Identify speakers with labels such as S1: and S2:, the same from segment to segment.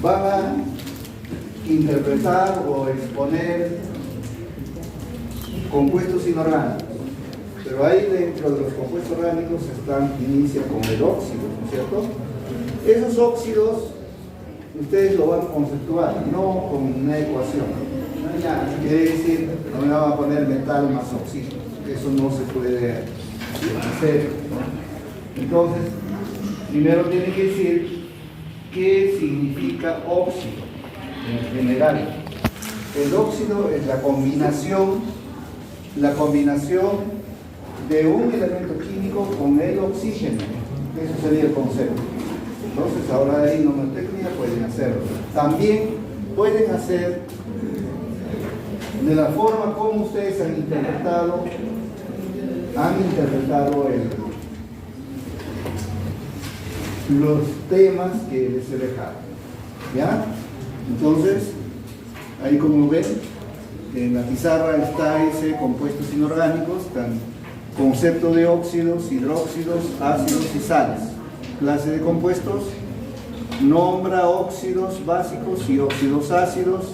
S1: van a interpretar o exponer compuestos inorgánicos. Pero ahí dentro de los compuestos orgánicos inicia con el óxido, ¿no es cierto? Esos óxidos ustedes lo van a conceptuar, no con una ecuación. Quiere decir, no me van a poner metal más oxígeno, eso no se puede hacer, ¿no? Entonces, primero tiene que decir qué significa óxido en general. El óxido es la combinación de un elemento químico con el oxígeno. Eso sería el concepto. Entonces, ahora de ahí nomotecnia pueden hacerlo. También pueden hacer de la forma como ustedes han interpretado los temas que les he dejado. ¿Ya? Entonces, ahí como ven, en la pizarra está ese compuestos inorgánicos, concepto de óxidos, hidróxidos, ácidos y sales. Clase de compuestos, nombra óxidos básicos y óxidos ácidos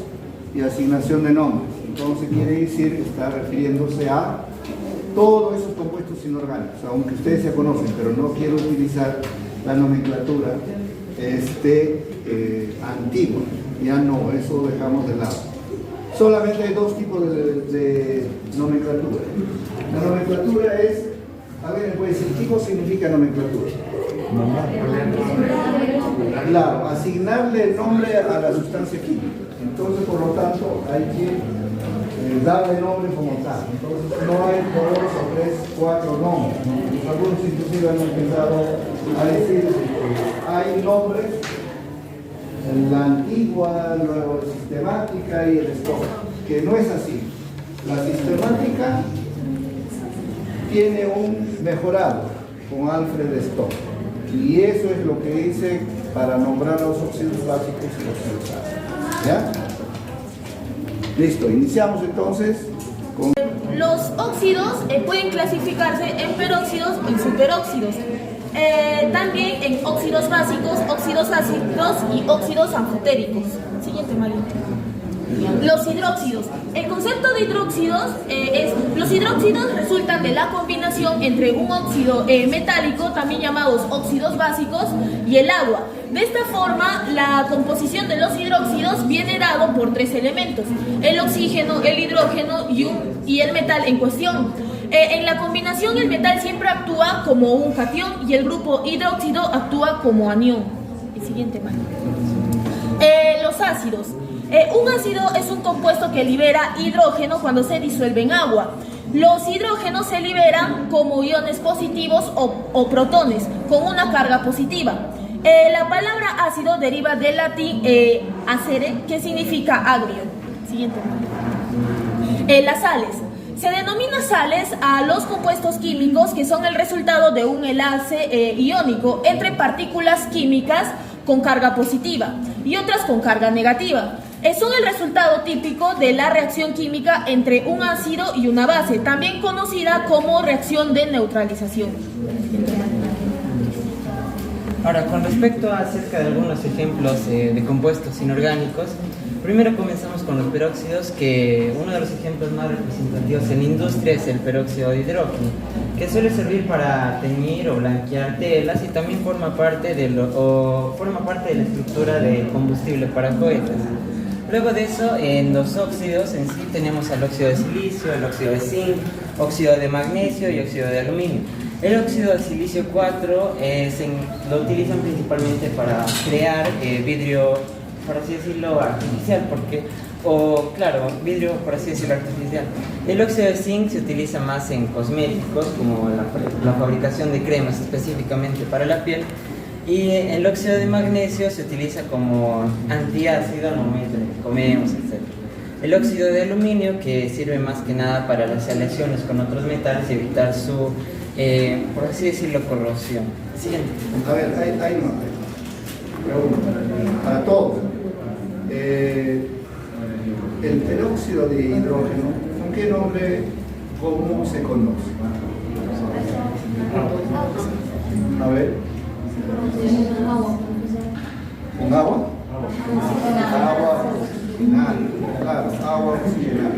S1: y asignación de nombres. Entonces quiere decir, está refiriéndose a todos esos compuestos inorgánicos, aunque ustedes se conocen, pero no quiero utilizar la nomenclatura antigua. Ya no, eso dejamos de lado. Solamente hay dos tipos de nomenclatura. La nomenclatura es, a ver, pues, ¿qué significa nomenclatura? Claro, asignarle el nombre a la sustancia química. Entonces, por lo tanto, hay que darle nombre como tal. Entonces, no hay 2 o 3, 4 nombres. Algunos inclusive han empezado a decir que hay nombres, la antigua, luego la sistemática y el stock, que no es así. La sistemática tiene un mejorado con Alfred Stock, y eso es lo que hice para nombrar los óxidos básicos y los óxidos ácidos. ¿Ya? Listo, iniciamos entonces con...
S2: Los óxidos pueden clasificarse en peróxidos o en superóxidos. También en óxidos básicos, óxidos ácidos y óxidos anfotéricos. Siguiente, María. Los hidróxidos. El concepto de hidróxidos los hidróxidos resultan de la combinación entre un óxido metálico, también llamados óxidos básicos, y el agua. De esta forma, la composición de los hidróxidos viene dado por 3 elementos: el oxígeno, el hidrógeno y el metal en cuestión. En la combinación, el metal siempre actúa como un catión y el grupo hidróxido actúa como anión. El siguiente, María. Los ácidos. Un ácido es un compuesto que libera hidrógeno cuando se disuelve en agua. Los hidrógenos se liberan como iones positivos o protones con una carga positiva. La palabra ácido deriva del latín acere, que significa agrio. Siguiente. Las sales. Se denomina sales a los compuestos químicos que son el resultado de un enlace iónico entre partículas químicas con carga positiva y otras con carga negativa. Son el resultado típico de la reacción química entre un ácido y una base, también conocida como reacción de neutralización.
S3: Ahora, con respecto acerca de algunos ejemplos de compuestos inorgánicos, primero comenzamos con los peróxidos, que uno de los ejemplos más representativos en la industria es el peróxido de hidrógeno, que suele servir para teñir o blanquear telas y también forma parte de la estructura del combustible para cohetes. Luego de eso, en los óxidos en sí tenemos el óxido de silicio, el óxido de zinc, óxido de magnesio y óxido de aluminio. El óxido de silicio 4 lo utilizan principalmente para crear vidrio, por así decirlo, artificial, vidrio, por así decirlo, artificial. El óxido de zinc se utiliza más en cosméticos, como la fabricación de cremas específicamente para la piel. Y el óxido de magnesio se utiliza como antiácido al momento en que comemos, etc. El óxido de aluminio, que sirve más que nada para las aleaciones con otros metales y evitar su, por así decirlo, corrosión. Siguiente.
S1: A ver, hay una pregunta para todos. El peróxido de hidrógeno, ¿con qué nombre, cómo se conoce? A ver. ¿Con agua? Agua oxigenada, claro, agua oxigenada.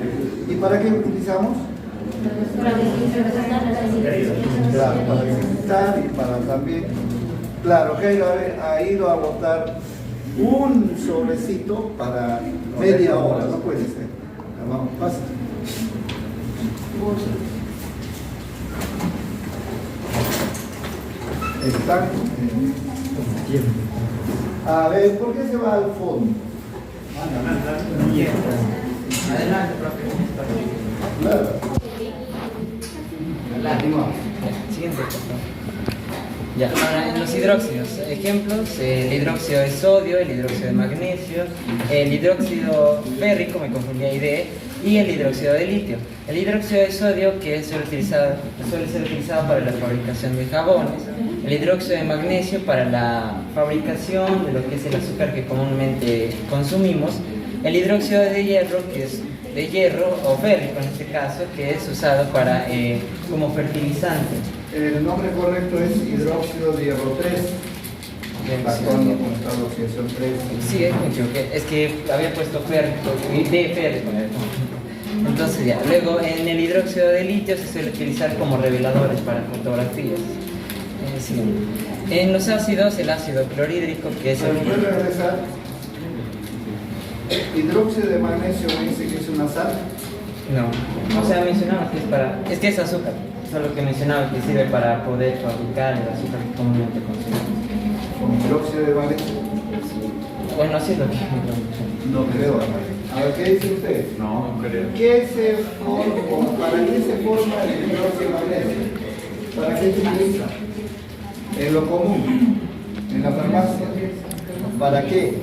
S1: ¿Y para qué utilizamos? Claro, para desinfectar y para también, claro, que ha ido a botar un sobrecito para media hora, no puede ser. Vamos, pasa. Están. A ver, ¿por qué se va al fondo?
S3: Adelante, profe.
S1: Claro.
S3: Siguiente, por favor. Ya, ahora en los hidróxidos, ejemplos, el hidróxido de sodio, el hidróxido de magnesio, el hidróxido férrico, me confundí ahí y el hidróxido de litio. El hidróxido de sodio, que suele ser utilizado para la fabricación de jabones, el hidróxido de magnesio para la fabricación de lo que es el azúcar que comúnmente consumimos, el hidróxido de hierro, que es de hierro o férrico en este caso, que es usado para, como fertilizante.
S1: El nombre correcto es hidróxido de hierro 3. Actuando con esta oxidación 3.
S3: Sí, me equivoqué. Es que había puesto férrico y de férrico. Entonces ya, luego en el hidróxido de litio se suele utilizar como reveladores para fotografías. Sí. En los ácidos, el ácido clorhídrico, que es el...
S1: ¿Puedes regresar? Hidróxido de magnesio me dice que es una sal.
S3: No, o sea, mencionaba que es para... Es que es azúcar, solo que mencionaba que sirve para poder fabricar el azúcar que comúnmente consumimos.
S1: ¿Con hidróxido de magnesio?
S3: Bueno, así es lo que...
S1: No creo. A ver, ¿qué dice usted?
S4: No, no creo.
S1: ¿Qué se forma? ¿Para qué se forma el hidróxido de magnesio? ¿Para qué se utiliza? En lo común, en la farmacia. ¿Para qué?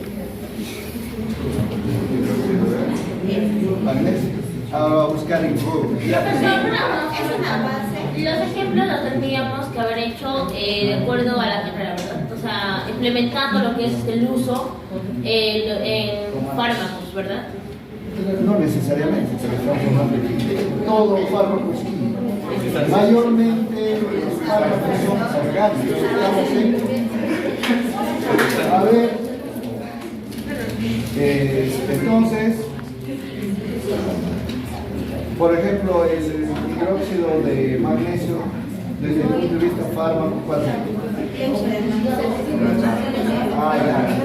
S1: Magnesio. A buscar en Google.
S5: Es una base. Los ejemplos los tendríamos que haber hecho de acuerdo a la carrera, ¿verdad? O sea, implementando lo que es el uso en fármacos, ¿verdad?
S1: No necesariamente, pero estamos hablando de todo fármaco es químico. Mayormente los fármacos son orgánicos. Estamos en... A ver, entonces, por ejemplo, el hidróxido de magnesio, desde el punto de vista fármaco, ¿cuál es?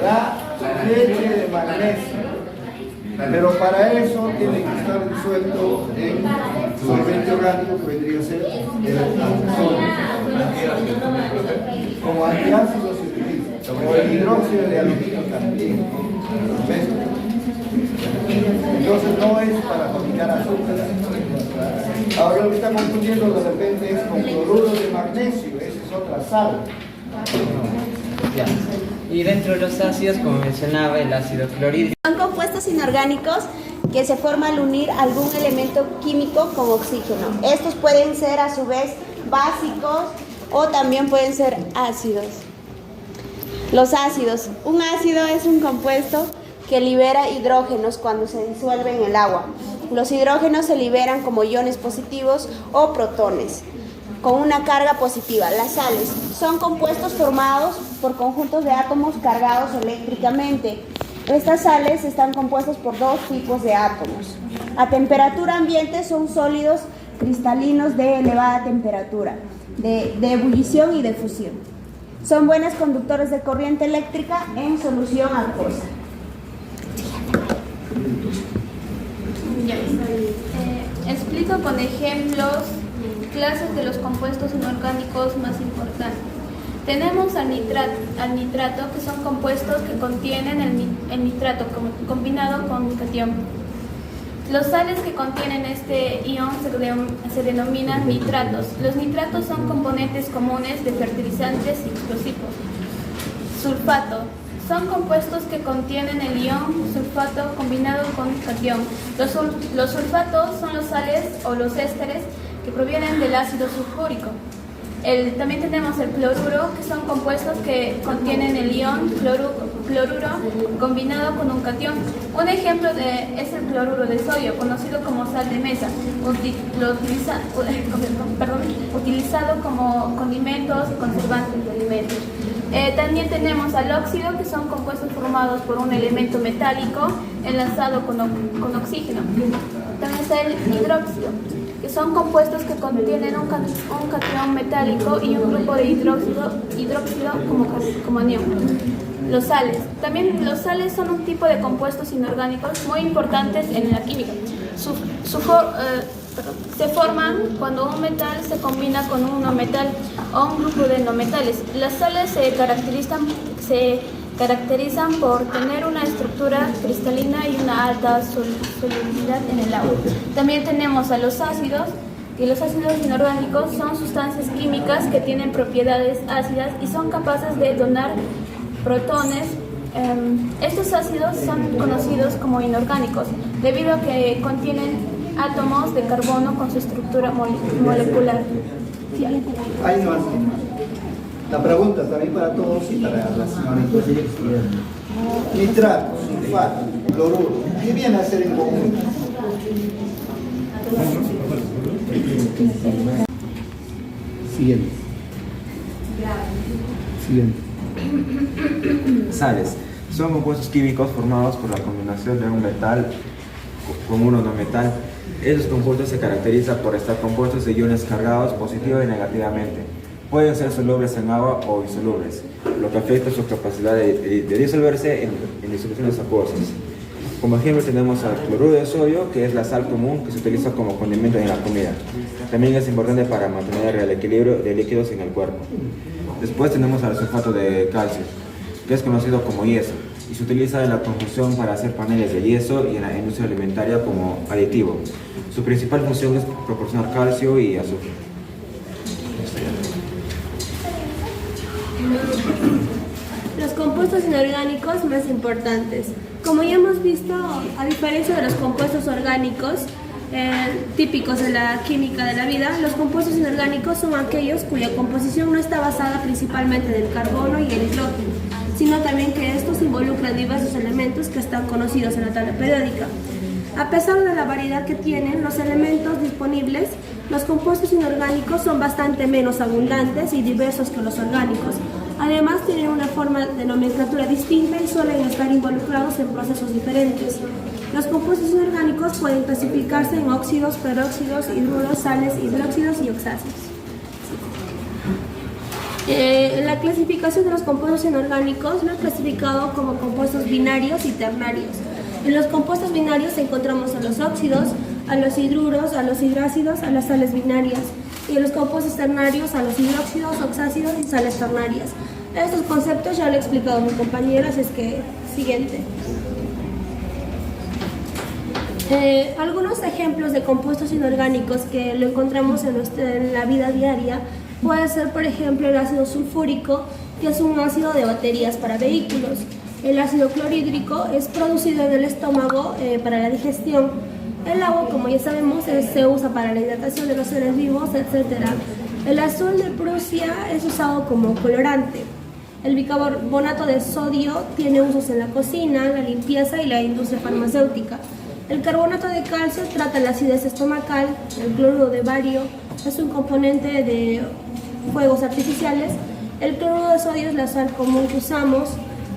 S1: La leche de magnesio. Pero para eso tiene que estar disuelto en solvente orgánico que vendría a ser el alcohol. Como antiácido se utiliza, o el hidróxido de aluminio también. ¿Ves? Entonces no es para fabricar azúcar. Ahora lo que está confundiendo de repente es con cloruro de magnesio, esa es otra sal.
S3: Ya. Y dentro de los ácidos, como mencionaba, el ácido clorhídrico.
S6: Son compuestos inorgánicos que se forman al unir algún elemento químico con oxígeno. Estos pueden ser a su vez básicos o también pueden ser ácidos. Los ácidos. Un ácido es un compuesto que libera hidrógenos cuando se disuelve en el agua. Los hidrógenos se liberan como iones positivos o protones con una carga positiva. Las sales son compuestos formados por conjuntos de átomos cargados eléctricamente. Estas sales están compuestas por dos tipos de átomos. A temperatura ambiente son sólidos cristalinos de elevada temperatura, de ebullición y de fusión. Son buenos conductores de corriente eléctrica en solución acuosa.
S7: Explico con ejemplos clases de los compuestos inorgánicos más importantes. Tenemos al nitrato, que son compuestos que contienen el nitrato combinado con un catión. Los sales que contienen este ion se denominan nitratos. Los nitratos son componentes comunes de fertilizantes y explosivos. Sulfato. Son compuestos que contienen el ion sulfato combinado con catión. Los sulfatos son los sales o los ésteres que provienen del ácido sulfúrico. También tenemos el cloruro, que son compuestos que contienen el ion cloruro combinado con un catión. Un ejemplo es el cloruro de sodio, conocido como sal de mesa, utilizado como condimentos y conservantes de alimentos. También tenemos al óxido, que son compuestos formados por un elemento metálico enlazado con oxígeno. También está el hidróxido, que son compuestos que contienen un catión metálico y un grupo de hidróxido como anión. Los sales. También los sales son un tipo de compuestos inorgánicos muy importantes en la química. Se forman cuando un metal se combina con un no metal o un grupo de no metales. Las sales se caracterizan por tener una estructura cristalina y una alta solubilidad en el agua. También tenemos a los ácidos, que los ácidos inorgánicos son sustancias químicas que tienen propiedades ácidas y son capaces de donar protones. Estos ácidos son conocidos como inorgánicos debido a que contienen átomos de carbono con su estructura molecular. Sí,
S1: Hay más. La pregunta también para todos y para la señorita. Nitrato, sulfato, cloruro. ¿Qué viene a ser en común? Siguiente.
S4: Sales. Son compuestos químicos formados por la combinación de un metal con uno no metal. Esos compuestos se caracterizan por estar compuestos de iones cargados positiva y negativamente. Pueden ser solubles en agua o insolubles, lo que afecta su capacidad de disolverse en disoluciones acuosas. Como ejemplo tenemos al cloruro de sodio, que es la sal común que se utiliza como condimento en la comida. También es importante para mantener el equilibrio de líquidos en el cuerpo. Después tenemos al sulfato de calcio, que es conocido como yeso, y se utiliza en la construcción para hacer paneles de yeso y en la industria alimentaria como aditivo. Su principal función es proporcionar calcio y azufre.
S8: Los compuestos inorgánicos más importantes. Como ya hemos visto, a diferencia de los compuestos orgánicos típicos de la química de la vida, los compuestos inorgánicos son aquellos cuya composición no está basada principalmente en el carbono y el hidrógeno, sino también que estos involucran diversos elementos que están conocidos en la tabla periódica. A pesar de la variedad que tienen los elementos disponibles, los compuestos inorgánicos son bastante menos abundantes y diversos que los orgánicos. Además, tienen una forma de nomenclatura distinta y suelen estar involucrados en procesos diferentes. Los compuestos inorgánicos pueden clasificarse en óxidos, peróxidos, hidruros, sales, hidróxidos y oxácidos. La clasificación de los compuestos inorgánicos lo he clasificado como compuestos binarios y ternarios. En los compuestos binarios encontramos a los óxidos, a los hidruros, a los hidrácidos, a las sales binarias. Y en los compuestos ternarios a los hidróxidos, oxácidos y sales ternarias. Estos conceptos ya lo he explicado a mi compañera, así es que siguiente. Algunos ejemplos de compuestos inorgánicos que lo encontramos en la vida diaria puede ser, por ejemplo, el ácido sulfúrico, que es un ácido de baterías para vehículos. El ácido clorhídrico es producido en el estómago para la digestión. El agua, como ya sabemos, se usa para la hidratación de los seres vivos, etc. El azul de Prusia es usado como colorante. El bicarbonato de sodio tiene usos en la cocina, la limpieza y la industria farmacéutica. El carbonato de calcio trata la acidez estomacal. El cloruro de bario es un componente de fuegos artificiales. El cloruro de sodio es la sal común que usamos.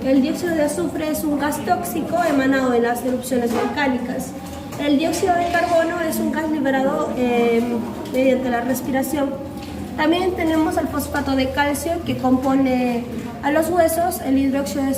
S8: El dióxido de azufre es un gas tóxico emanado de las erupciones volcánicas. El dióxido de carbono es un gas liberado mediante la respiración. También tenemos el fosfato de calcio, que compone a los huesos. El hidróxido de